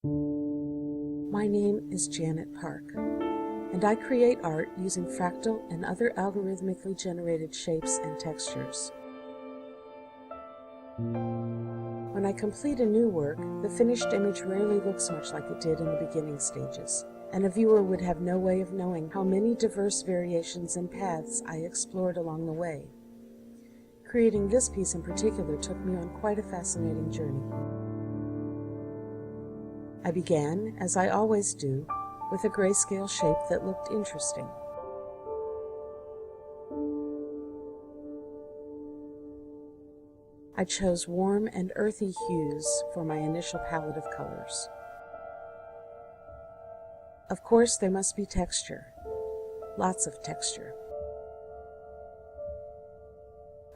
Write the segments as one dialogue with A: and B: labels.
A: My name is Janet Park, and I create art using fractal and other algorithmically generated shapes and textures. When I complete a new work, the finished image rarely looks much like it did in the beginning stages, and a viewer would have no way of knowing how many diverse variations and paths I explored along the way. Creating this piece in particular took me on quite a fascinating journey. I began, as I always do, with a grayscale shape that looked interesting. I chose warm and earthy hues for my initial palette of colors. Of course, there must be texture, lots of texture.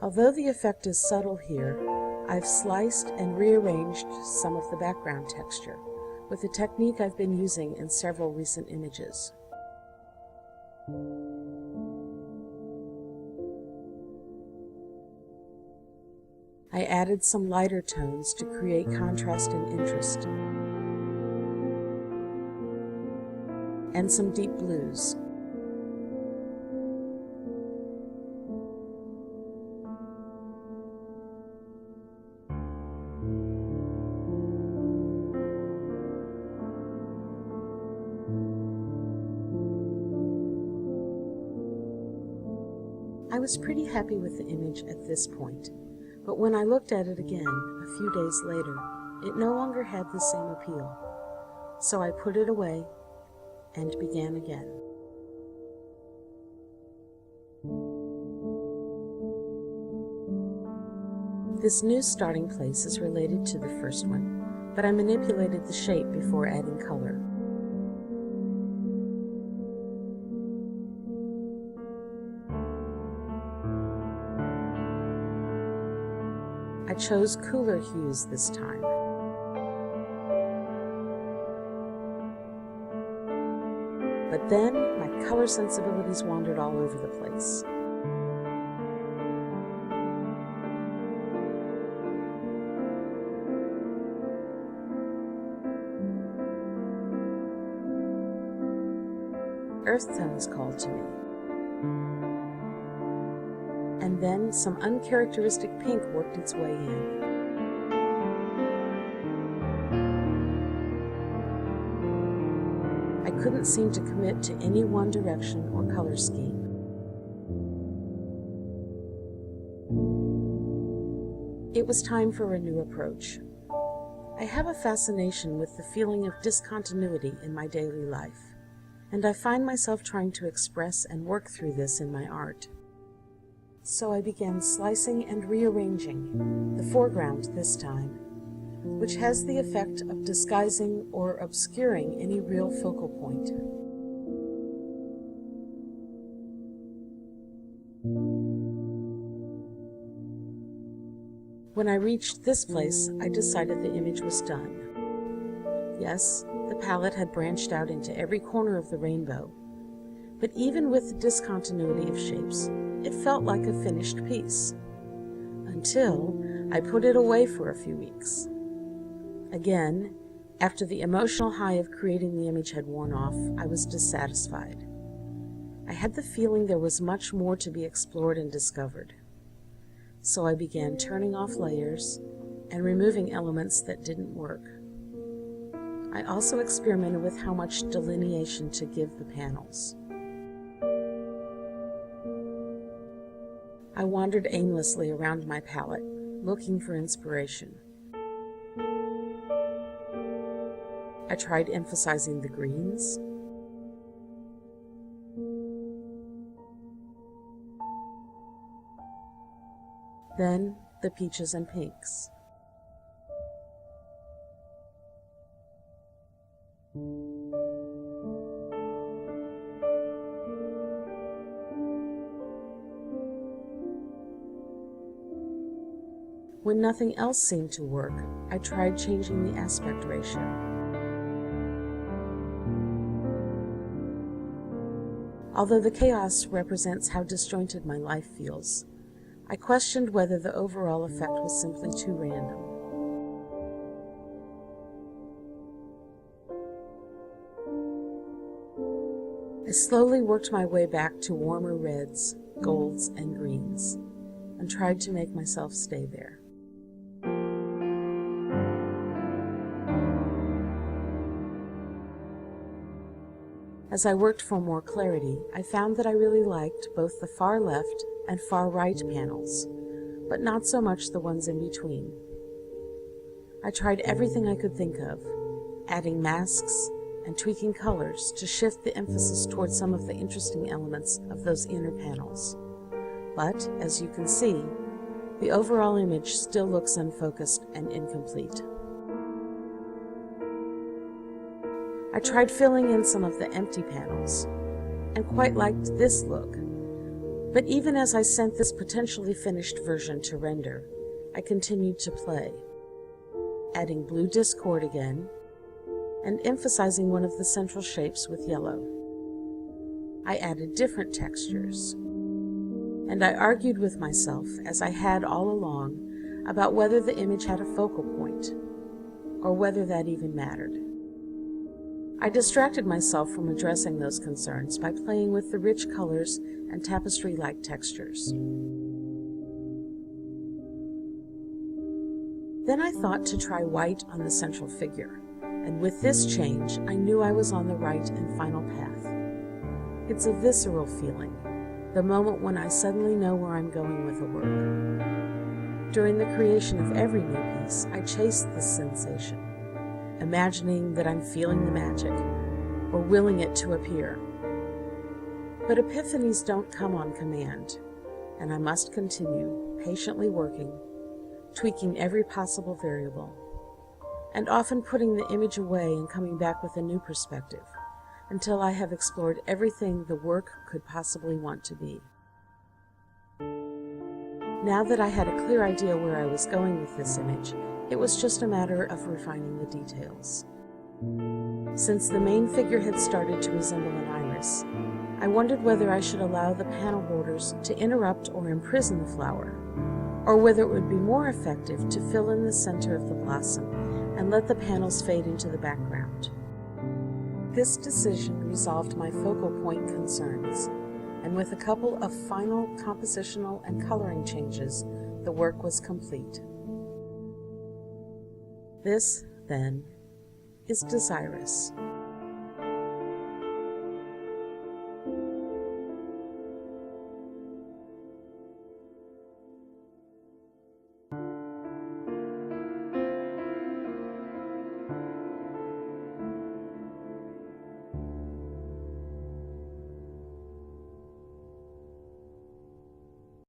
A: Although the effect is subtle here, I've sliced and rearranged some of the background texture with a technique I've been using in several recent images. I added some lighter tones to create contrast and interest, and some deep blues. I was pretty happy with the image at this point, but when I looked at it again a few days later, it no longer had the same appeal. So I put it away and began again. This new starting place is related to the first one, but I manipulated the shape before adding color. I chose cooler hues this time. But then, my color sensibilities wandered all over the place. Earth tones called to me. And then some uncharacteristic pink worked its way in. I couldn't seem to commit to any one direction or color scheme. It was time for a new approach. I have a fascination with the feeling of discontinuity in my daily life, and I find myself trying to express and work through this in my art. So I began slicing and rearranging, the foreground this time, which has the effect of disguising or obscuring any real focal point. When I reached this place, I decided the image was done. Yes, the palette had branched out into every corner of the rainbow, but even with the discontinuity of shapes, it felt like a finished piece, until I put it away for a few weeks. Again, after the emotional high of creating the image had worn off, I was dissatisfied. I had the feeling there was much more to be explored and discovered. So I began turning off layers and removing elements that didn't work. I also experimented with how much delineation to give the panels. I wandered aimlessly around my palette, looking for inspiration. I tried emphasizing the greens, then the peaches and pinks. When nothing else seemed to work, I tried changing the aspect ratio. Although the chaos represents how disjointed my life feels, I questioned whether the overall effect was simply too random. I slowly worked my way back to warmer reds, golds, and greens, and tried to make myself stay there. As I worked for more clarity, I found that I really liked both the far left and far right panels, but not so much the ones in between. I tried everything I could think of, adding masks and tweaking colors to shift the emphasis towards some of the interesting elements of those inner panels. But, as you can see, the overall image still looks unfocused and incomplete. I tried filling in some of the empty panels, and quite liked this look. But even as I sent this potentially finished version to render, I continued to play, adding blue discord again, and emphasizing one of the central shapes with yellow. I added different textures, and I argued with myself, as I had all along, about whether the image had a focal point, or whether that even mattered. I distracted myself from addressing those concerns by playing with the rich colors and tapestry-like textures. Then I thought to try white on the central figure, and with this change, I knew I was on the right and final path. It's a visceral feeling, the moment when I suddenly know where I'm going with a work. During the creation of every new piece, I chased this sensation, imagining that I'm feeling the magic, or willing it to appear. But epiphanies don't come on command, and I must continue patiently working, tweaking every possible variable, and often putting the image away and coming back with a new perspective, until I have explored everything the work could possibly want to be. Now that I had a clear idea where I was going with this image, it was just a matter of refining the details. Since the main figure had started to resemble an iris, I wondered whether I should allow the panel borders to interrupt or imprison the flower, or whether it would be more effective to fill in the center of the blossom and let the panels fade into the background. This decision resolved my focal point concerns, and with a couple of final compositional and coloring changes, the work was complete. This, then, is Deziris.